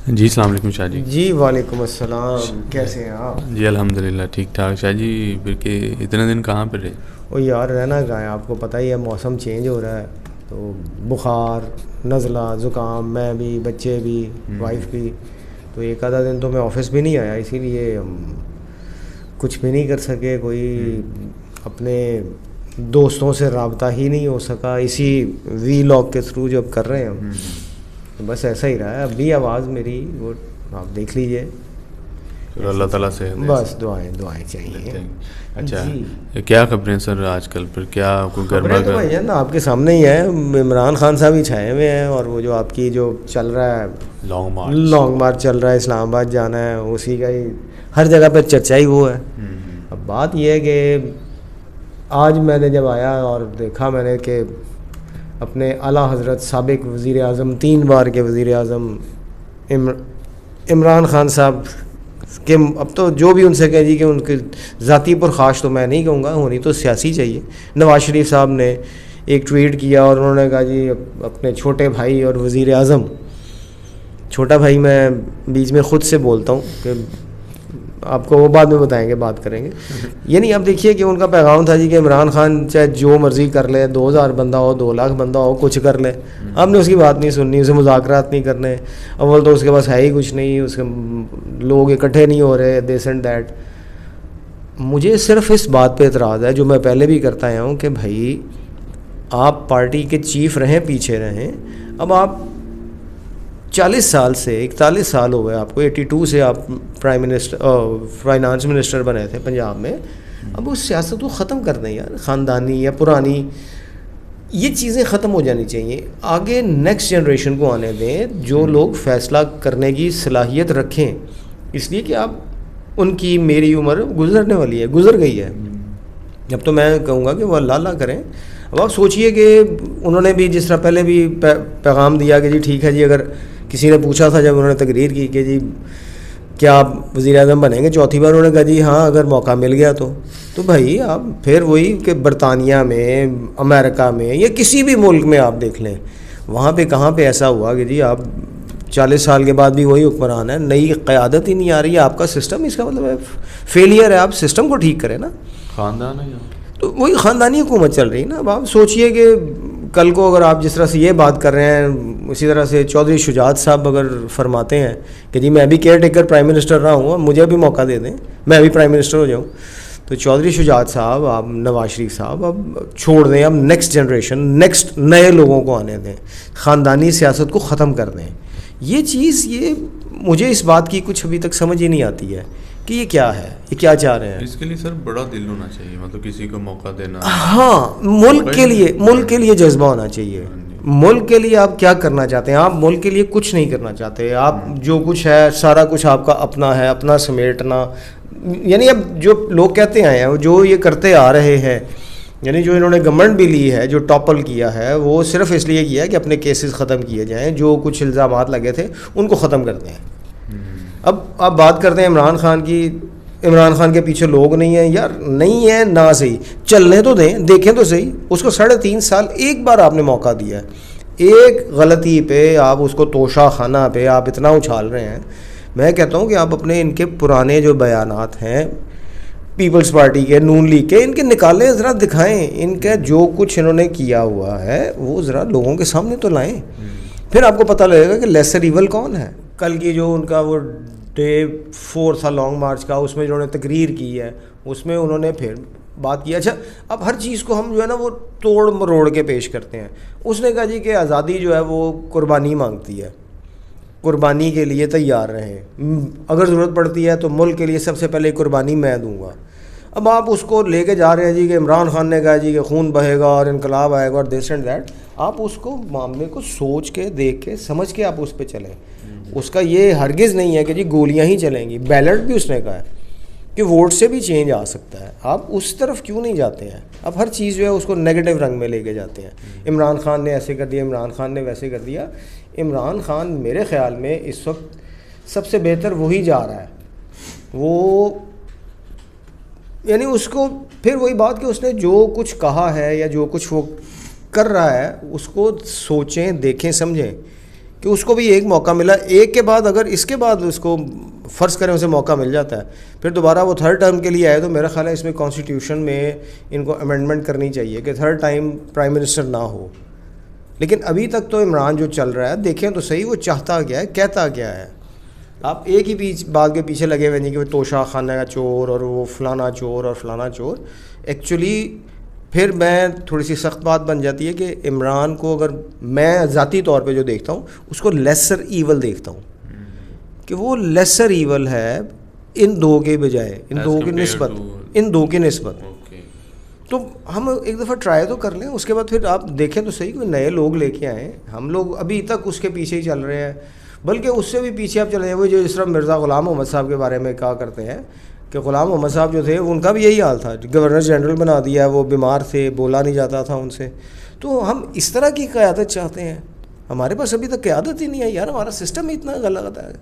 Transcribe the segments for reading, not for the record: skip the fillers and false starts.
جی السلام علیکم شاہ جی. جی وعلیکم السلام، کیسے ہیں آپ؟ جی الحمدللہ ٹھیک ٹھاک. شاہ جی پھر کہ اتنے دن کہاں پہ رہے؟ وہ یار رہنا کہاں ہے، آپ کو پتہ ہی ہے موسم چینج ہو رہا ہے تو بخار، نزلہ، زکام، میں بھی، بچے بھی، وائف بھی، تو ایک آدھا دن تو میں آفس بھی نہیں آیا، اسی لیے ہم کچھ بھی نہیں کر سکے، کوئی اپنے دوستوں سے رابطہ ہی نہیں ہو سکا اسی وی لاگ کے تھرو جو اب کر رہے ہیں ہم. بس ایسا ہی رہا ہے. اب بھی آواز میری وہ آپ دیکھ لیجئے. اللہ تعالیٰ سے بس دعائیں چاہیے. اچھا جی کیا خبریں سر آج کل؟ پھر کیا کوئی خبریں تو بھائی نا آپ کے سامنے ہی ہیں. عمران خان صاحب ہی چھائے ہوئے ہیں، اور وہ جو آپ کی جو چل رہا ہے لانگ مارچ چل رہا ہے، اسلام آباد جانا ہے، اسی کا ہی ہر جگہ پہ چرچا ہی وہ ہے. اب بات یہ ہے کہ آج میں نے جب آیا اور دیکھا میں نے کہ اپنے اعلیٰ حضرت سابق وزیر اعظم، 3 بار کے وزیر اعظم عمران خان صاحب کہ اب تو جو بھی ان سے کہہ جی کہ ان کی ذاتی پرخاش تو میں نہیں کہوں گا، ہونی تو سیاسی چاہیے. نواز شریف صاحب نے ایک ٹویٹ کیا اور انہوں نے کہا جی اپنے چھوٹے بھائی اور وزیر اعظم، چھوٹا بھائی میں بیچ میں خود سے بولتا ہوں کہ آپ کو وہ بعد میں بتائیں گے، بات کریں گے. یعنی اب دیکھیے کہ ان کا پیغام تھا جی کہ عمران خان چاہے جو مرضی کر لے، 2000 بندہ ہو، 2 لاکھ بندہ ہو، کچھ کر لے، ہم نے اس کی بات نہیں سننی، اسے مذاکرات نہیں کرنے. اول تو اس کے پاس ہے ہی کچھ نہیں، اس کے لوگ اکٹھے نہیں ہو رہے، دس اینڈ دیٹ. مجھے صرف اس بات پہ اعتراض ہے جو میں پہلے بھی کرتا آیا ہوں کہ بھائی آپ پارٹی کے چیف رہیں، پیچھے رہیں. اب آپ 40 سال سے 41 سال ہو گئے آپ کو، 82 سے آپ پرائم منسٹر فائنانس منسٹر بنے تھے پنجاب میں. اب اس سیاست کو ختم کر دیں یار، خاندانی یا پرانی یہ چیزیں ختم ہو جانی چاہیے. آگے نیکسٹ جنریشن کو آنے دیں جو لوگ فیصلہ کرنے کی صلاحیت رکھیں، اس لیے کہ آپ ان کی میری عمر گزرنے والی ہے، گزر گئی ہے. اب تو میں کہوں گا کہ وہ اللہ کریں. اب آپ سوچئے کہ انہوں نے بھی جس طرح پہلے بھی پیغام دیا کہ جی ٹھیک ہے جی، اگر کسی نے پوچھا تھا جب انہوں نے تقریر کی کہ جی کیا آپ وزیر اعظم بنیں گے 4تھی بار، انہوں نے کہا جی ہاں اگر موقع مل گیا تو بھائی آپ پھر وہی کہ برطانیہ میں، امریکہ میں یا کسی بھی ملک میں آپ دیکھ لیں، وہاں پہ کہاں پہ ایسا ہوا کہ جی آپ 40 سال کے بعد بھی وہی حکمران ہے، نئی قیادت ہی نہیں آ رہی ہے. آپ کا سسٹم، اس کا مطلب ہے فیلئر ہے. آپ سسٹم کو ٹھیک کریں نا. خاندان ہے تو وہی خاندانی حکومت چل رہی ہے نا. اب آپ سوچئے کہ کل کو اگر آپ جس طرح سے یہ بات کر رہے ہیں، اسی طرح سے چودھری شجاعت صاحب اگر فرماتے ہیں کہ جی میں بھی کیئر ٹیکر پرائم منسٹر رہا ہوں، مجھے بھی موقع دے دیں، میں بھی پرائم منسٹر ہو جاؤں، تو چودھری شجاعت صاحب، آپ نواز شریف صاحب اب چھوڑ دیں، اب نیکسٹ جنریشن، نیکسٹ نئے لوگوں کو آنے دیں، خاندانی سیاست کو ختم کر دیں. یہ چیز، یہ مجھے اس بات کی کچھ ابھی تک سمجھ ہی نہیں آتی ہے کہ یہ کیا ہے، یہ کیا چاہ رہے ہیں. اس کے لیے سر بڑا دل ہونا چاہیے، مطلب کسی کو موقع دینا. ہاں، ملک کے لیے جذبہ ہونا چاہیے. ملک کے لیے آپ کیا کرنا چاہتے ہیں؟ آپ ملک کے لیے کچھ نہیں کرنا چاہتے. آپ جو کچھ ہے سارا کچھ آپ کا اپنا ہے، اپنا سمیٹنا. یعنی اب جو لوگ کہتے آئے ہیں، جو یہ کرتے آ رہے ہیں، یعنی جو انہوں نے گورنمنٹ بھی لی ہے، جو ٹاپل کیا ہے، وہ صرف اس لیے کیا ہے کہ اپنے کیسز ختم کیے جائیں، جو کچھ الزامات لگے تھے ان کو ختم کر دیں. اب آپ بات کرتے ہیں عمران خان کی. عمران خان کے پیچھے لوگ نہیں ہیں یار، نہیں ہیں نہ صحیح، چلنے تو دیں، دیکھیں تو صحیح. اس کو 3.5 سال ایک بار آپ نے موقع دیا ہے، ایک غلطی پہ آپ اس کو توشہ خانہ پہ آپ اتنا اچھال رہے ہیں. میں کہتا ہوں کہ آپ اپنے ان کے پرانے جو بیانات ہیں پیپلز پارٹی کے، نون لیگ کے، ان کے نکالیں، ذرا دکھائیں. ان کا جو کچھ انہوں نے کیا ہوا ہے وہ ذرا لوگوں کے سامنے تو لائیں، پھر آپ کو پتہ لگے گا کہ لیسر ایول کون ہے. کل کی جو ان کا وہ ڈے 4 تھا لانگ مارچ کا، اس میں جو انہوں نے تقریر کی ہے، اس میں انہوں نے پھر بات کیا. اچھا اب ہر چیز کو ہم جو ہے نا وہ توڑ مروڑ کے پیش کرتے ہیں. اس نے کہا جی کہ آزادی جو ہے وہ قربانی مانگتی ہے، قربانی کے لیے تیار رہیں، اگر ضرورت پڑتی ہے تو ملک کے لیے سب سے پہلے قربانی میں دوں گا. اب آپ اس کو لے کے جا رہے ہیں جی کہ عمران خان نے کہا جی کہ خون بہے گا اور انقلاب آئے گا اور دس اینڈ دیٹ. آپ اس کو معاملے کو سوچ کے، دیکھ کے، سمجھ کے آپ اس پہ چلیں. اس کا یہ ہرگز نہیں ہے کہ جی گولیاں ہی چلیں گی. بیلٹ بھی اس نے کہا ہے کہ ووٹ سے بھی چینج آ سکتا ہے. آپ اس طرف کیوں نہیں جاتے ہیں؟ اب ہر چیز جو ہے اس کو نیگیٹو رنگ میں لے کے جاتے ہیں. عمران خان نے ایسے کر دیا، عمران خان نے ویسے کر دیا. عمران خان میرے خیال میں اس وقت سب سے بہتر وہی جا رہا ہے. وہ یعنی اس کو پھر وہی بات کہ اس نے جو کچھ کہا ہے یا جو کچھ وہ کر رہا ہے، اس کو سوچیں، دیکھیں، سمجھیں کہ اس کو بھی ایک موقع ملا, ایک کے بعد اگر اس کے بعد اس کو فرض کریں اسے موقع مل جاتا ہے, پھر دوبارہ وہ تھرڈ ٹرم کے لیے آئے, تو میرا خیال ہے اس میں کانسٹیٹیوشن میں ان کو امینڈمنٹ کرنی چاہیے کہ تھرڈ ٹائم پرائم منسٹر نہ ہو. لیکن ابھی تک تو عمران جو چل رہا ہے, دیکھیں تو صحیح وہ چاہتا کیا ہے, کہتا کیا ہے. آپ ایک ہی بات کے پیچھے لگے ہوئے نہیں کہ وہ توشہ خانہ کا چور اور وہ فلانا چور اور فلانا چور. ایکچولی پھر میں تھوڑی سی سخت بات بن جاتی ہے کہ عمران کو اگر میں ذاتی طور پہ جو دیکھتا ہوں اس کو لیسر ایول دیکھتا ہوں, کہ وہ لیسر ایول ہے ان دو کے بجائے, ان دو کی نسبت. تو ہم ایک دفعہ ٹرائی تو کر لیں, اس کے بعد پھر آپ دیکھیں تو صحیح کوئی نئے لوگ لے کے آئیں. ہم لوگ ابھی تک اس کے پیچھے ہی چل رہے ہیں, بلکہ اس سے بھی پیچھے آپ چلے جائیں. وہ جو اس طرح مرزا غلام محمد صاحب کے بارے میں کہا کرتے ہیں کہ غلام محمد صاحب جو تھے ان کا بھی یہی حال تھا, گورنر جنرل بنا دیا, وہ بیمار تھے, بولا نہیں جاتا تھا ان سے. تو ہم اس طرح کی قیادت چاہتے ہیں, ہمارے پاس ابھی تک قیادت ہی نہیں ہے یار, ہمارا سسٹم ہی اتنا غلط ہے,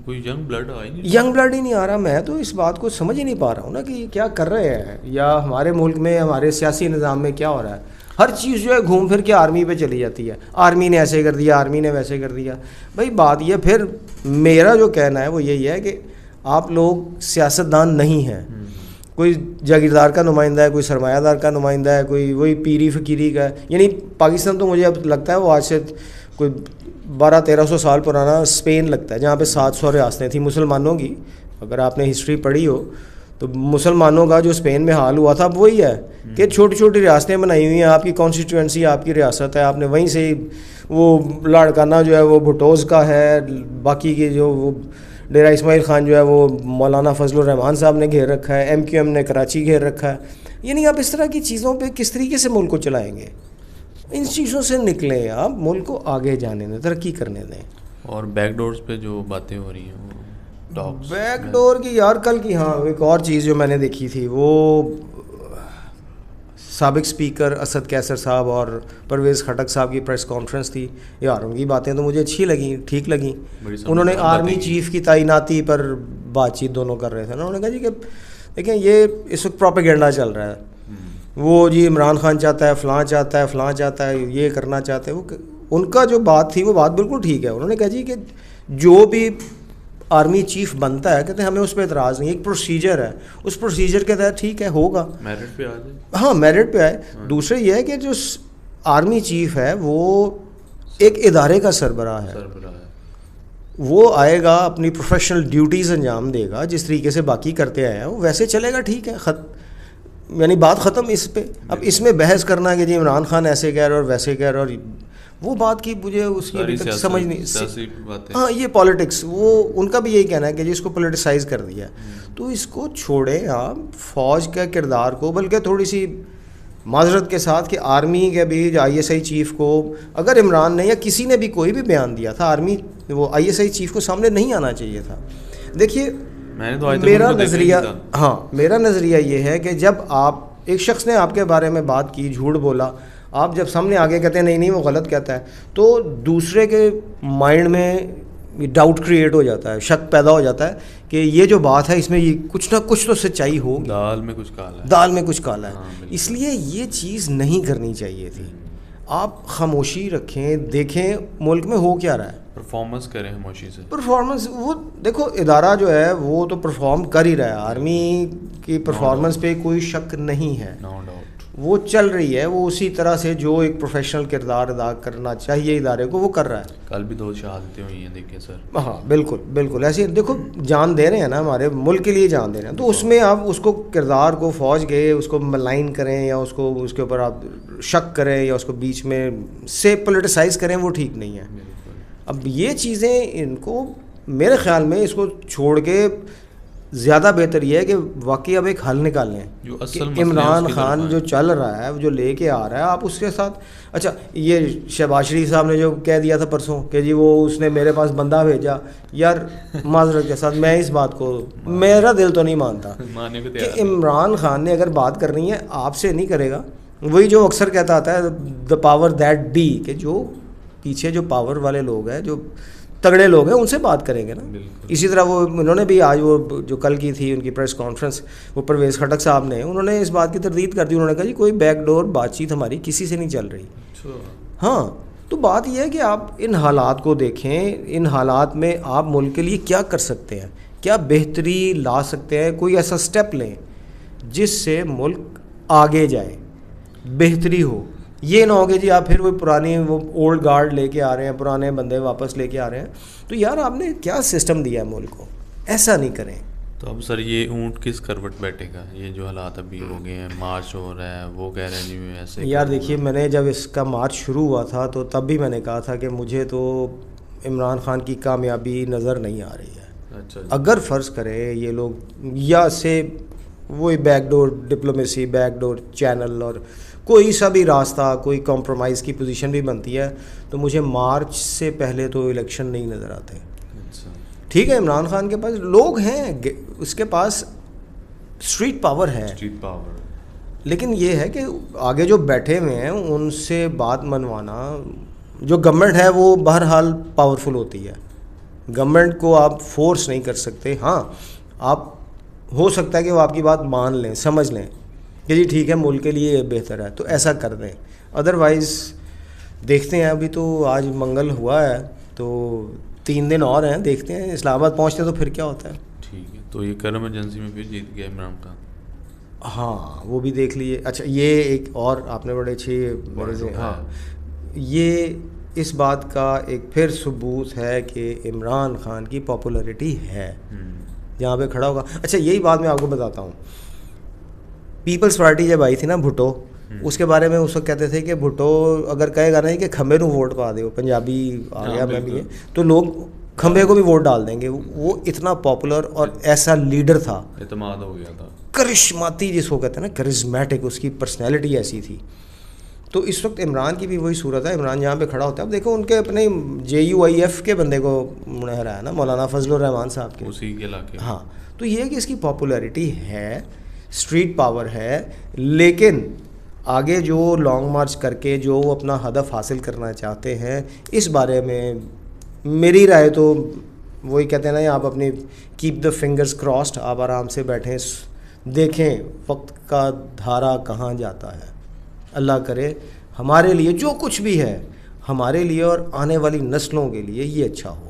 کوئی ینگ بلڈ ہی نہیں آ رہا. میں تو اس بات کو سمجھ ہی نہیں پا رہا ہوں نا کہ کیا کر رہے ہیں, یا ہمارے ملک میں ہمارے سیاسی نظام میں کیا ہو رہا ہے. ہر چیز جو ہے گھوم پھر کے آرمی پہ چلی جاتی ہے, آرمی نے ایسے کر دیا, آرمی نے ویسے کر دیا. بھائی بات یہ, پھر میرا جو کہنا ہے وہ یہی ہے کہ آپ لوگ سیاستدان نہیں ہیں, کوئی جاگیردار کا نمائندہ ہے, کوئی سرمایہ دار کا نمائندہ ہے, کوئی وہی پیری فقیری کا ہے. یعنی پاکستان تو مجھے اب لگتا ہے وہ آج سے کوئی 1200-1300 سال پرانا اسپین لگتا ہے, جہاں پہ 700 ریاستیں تھیں مسلمانوں کی. اگر آپ نے ہسٹری پڑھی ہو تو مسلمانوں کا جو اسپین میں حال ہوا تھا اب وہی ہے کہ چھوٹی چھوٹی ریاستیں بنائی ہوئی ہیں. آپ کی کانسٹیٹوئنسی آپ کی ریاست ہے, آپ نے وہیں سے وہ لاڑکانہ جو ہے وہ بھٹوز کا ہے, باقی کے جو وہ ڈیرہ اسماعیل خان جو ہے وہ مولانا فضل الرحمان صاحب نے گھیر رکھا ہے, MQM نے کراچی گھیر رکھا ہے. یعنی آپ اس طرح کی چیزوں پہ کس طریقے سے ملک کو چلائیں گے؟ ان چیزوں سے نکلیں, آپ ملک کو آگے جانے دیں, ترقی کرنے دیں. اور بیک ڈورز پہ جو باتیں ہو رہی ہیں وہ بیک ڈور کی یار, کل کی ہاں ایک اور چیز جو میں نے دیکھی تھی, وہ سابق اسپیکر اسد کیسر صاحب اور پرویز خٹک صاحب کی پریس کانفرنس تھی. یار ان کی باتیں تو مجھے اچھی لگیں, ٹھیک لگیں. انہوں نے آرمی چیف کی تعیناتی پر بات چیت دونوں کر رہے تھے. انہوں نے کہا جی کہ دیکھیں یہ اس وقت پروپیگنڈا چل رہا ہے, وہ جی عمران خان چاہتا ہے, فلاں چاہتا ہے, فلاں چاہتا ہے, یہ کرنا چاہتے ہیں. وہ ان کا جو بات تھی وہ بات بالکل ٹھیک ہے. انہوں نے کہا جی کہ جو بھی آرمی چیف بنتا ہے, کہتے ہیں ہمیں اس پہ اعتراض نہیں, ایک پروسیجر ہے, اس پروسیجر کے تحت ٹھیک ہے ہوگا, میرٹ پہ آ جائے. ہاں میرٹ پہ آئے. دوسرے یہ ہے کہ جو آرمی چیف ہے وہ ایک ادارے کا سربراہ ہے, وہ آئے گا اپنی پروفیشنل ڈیوٹیز انجام دے گا, جس طریقے سے باقی کرتے آئے ہیں وہ ویسے چلے گا, ٹھیک ہے, یعنی بات ختم اس پہ. اب اس میں بحث کرنا کہ جی عمران خان ایسے کہہ رہے اور ویسے کہہ رہے, اور وہ بات کی مجھے اس کی ابھی تک سمجھ نہیں. ہاں یہ پالیٹکس, وہ ان کا بھی یہی کہنا ہے کہ جی اس کو پولیٹیسائز کر دیا. تو اس کو چھوڑیں آپ, فوج کا کردار کو, بلکہ تھوڑی سی معذرت کے ساتھ کہ آرمی کے بھی ISI چیف کو, اگر عمران نے یا کسی نے بھی کوئی بھی بیان دیا تھا, آرمی وہ ISI چیف کو سامنے نہیں آنا چاہیے تھا. دیکھیے میرا نظریہ یہ ہے کہ جب آپ ایک شخص نے آپ کے بارے میں بات کی, جھوٹ بولا, آپ جب سامنے آگے کہتے ہیں نہیں نہیں وہ غلط کہتا ہے, تو دوسرے کے مائنڈ میں ڈاؤٹ کریٹ ہو جاتا ہے, شک پیدا ہو جاتا ہے کہ یہ جو بات ہے اس میں یہ کچھ نہ کچھ تو سچائی ہوگی, دال میں کچھ کالا ہے, دال میں کچھ کالا ہے. اس لیے یہ چیز نہیں کرنی چاہیے تھی. آپ خاموشی رکھیں, دیکھیں ملک میں ہو کیا رہا ہے, پرفارمنس کریں خاموشی سے. پرفارمنس, وہ دیکھو ادارہ جو ہے وہ تو پرفارم کر ہی رہا ہے, آرمی کی پرفارمنس پہ کوئی شک نہیں ہے, وہ چل رہی ہے, وہ اسی طرح سے جو ایک پروفیشنل کردار ادا کرنا چاہیے ادارے کو وہ کر رہا ہے. کل بھی 2 شہادتیں ہوئی ہیں دیکھیں سر. ہاں بالکل بالکل ایسے دیکھو جان دے رہے ہیں نا, ہمارے ملک کے لیے جان دے رہے ہیں, تو اس میں آپ اس کو کردار کو فوج کے اس کو ملائن کریں یا اس کو اس کے اوپر آپ شک کریں یا اس کو بیچ میں سے پولیٹیسائز کریں, وہ ٹھیک نہیں ہے. اب یہ چیزیں ان کو میرے خیال میں اس کو چھوڑ کے زیادہ بہتر یہ ہے کہ واقعی اب ایک حل نکال لیں کہ عمران خان جو چل رہا ہے, جو لے کے آ رہا ہے, آپ اس کے ساتھ. اچھا یہ شہباز شریف صاحب نے جو کہہ دیا تھا پرسوں کہ جی وہ اس نے میرے پاس بندہ بھیجا, یار معذرت کے ساتھ میں اس بات کو, میرا دل تو نہیں مانتا کہ عمران خان نے اگر بات کرنی ہے آپ سے نہیں کرے گا. وہی جو اکثر کہتا آتا ہے دا پاور دیٹ بی, کہ جو پیچھے جو پاور والے لوگ ہیں, جو تگڑے لوگ ہیں, ان سے بات کریں گے نا. اسی طرح وہ انہوں نے بھی آج وہ جو کل کی تھی ان کی پریس کانفرنس, وہ پرویز خٹک صاحب نے, انہوں نے اس بات کی تردید کر دی. انہوں نے کہا جی کوئی بیک ڈور بات چیت ہماری کسی سے نہیں چل رہی. ہاں تو بات یہ ہے کہ آپ ان حالات کو دیکھیں, ان حالات میں آپ ملک کے لیے کیا کر سکتے ہیں, کیا بہتری لا سکتے ہیں, کوئی ایسا سٹیپ لیں جس سے ملک آگے جائے, بہتری ہو. یہ نہ ہو کہ جی آپ پھر وہ پرانی وہ اولڈ گارڈ لے کے آ رہے ہیں, پرانے بندے واپس لے کے آ رہے ہیں. تو یار آپ نے کیا سسٹم دیا ہے ملک کو, ایسا نہیں کریں. تو اب سر یہ اونٹ کس کروٹ بیٹھے گا؟ یہ جو حالات ابھی ہو گئے ہیں, مارچ ہو رہا ہے, وہ کہہ رہے ہیں جی ایسے. یار دیکھیے, میں نے جب اس کا مارچ شروع ہوا تھا تو تب بھی میں نے کہا تھا کہ مجھے تو عمران خان کی کامیابی نظر نہیں آ رہی ہے. اچھا, اگر فرض کریں یہ لوگ یا سے وہی back door diplomacy, back door channel اور کوئی سا بھی راستہ, کوئی کمپرومائز کی پوزیشن بھی بنتی ہے, تو مجھے مارچ سے پہلے تو الیکشن نہیں نظر آتے. ٹھیک ہے, عمران خان کے پاس لوگ ہیں, اس کے پاس اسٹریٹ پاور ہے, لیکن یہ ہے کہ آگے جو بیٹھے ہوئے ہیں ان سے بات منوانا, جو گورنمنٹ ہے وہ بہرحال پاورفل ہوتی ہے, گورنمنٹ کو آپ فورس نہیں کر سکتے. ہاں آپ ہو سکتا ہے کہ وہ آپ کی بات مان لیں, سمجھ لیں کہ جی ٹھیک ہے ملک کے لیے بہتر ہے, تو ایسا کر دیں. ادروائز دیکھتے ہیں, ابھی تو آج منگل ہوا ہے تو 3 دن اور ہیں, دیکھتے ہیں اسلام آباد پہنچتے تو پھر کیا ہوتا ہے. ٹھیک ہے, تو یہ کرم ایجنسی میں پھر جیت گیا عمران خان. ہاں وہ بھی دیکھ لیے. اچھا یہ ایک اور آپ نے بڑے اچھی, ہاں یہ اس بات کا ایک پھر ثبوت ہے کہ عمران خان کی پاپولیرٹی ہے جہاں پہ کھڑا ہوگا. اچھا یہی بات میں آپ کو بتاتا ہوں, پیپلز پارٹی جب آئی تھی نا بھٹو, اس کے بارے میں اس وقت کہتے تھے کہ بھٹو اگر کہے گا نا کہ کھمبے نو ووٹ پا دے, پنجابی آ گیا میں بھی, تو لوگ کھمبے کو بھی ووٹ ڈال دیں گے. وہ اتنا پاپولر اور ایسا لیڈر تھا, اعتماد ہو گیا تھا, کرشماتی جس کو کہتے ہیں نا, کرزمیٹک, اس کی پرسنالٹی ایسی تھی. تو اس وقت عمران کی بھی وہی صورت ہے. عمران جہاں پہ کھڑا ہوتا ہے, اب دیکھو ان کے اپنے JUIF کے بندے کو مہرا ہے نا, مولانا فضل الرحمان صاحب کے, اسی کے علاقے. ہاں تو یہ ہے کہ اس کی پاپولیرٹی ہے, اسٹریٹ پاور ہے, لیکن آگے جو لانگ مارچ کر کے جو اپنا ہدف حاصل کرنا چاہتے ہیں, اس بارے میں میری رائے تو وہی کہتے ہیں نا, آپ اپنی کیپ دا فنگرز کراسڈ, آپ آرام سے بیٹھیں, دیکھیں وقت کا دھارا کہاں جاتا ہے. اللہ کرے ہمارے لیے جو کچھ بھی ہے, ہمارے لیے اور آنے والی نسلوں کے لیے یہ اچھا ہو.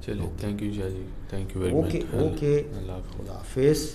چلیے, thank you Shah ji, thank you very much. Okay, خدا حافظ.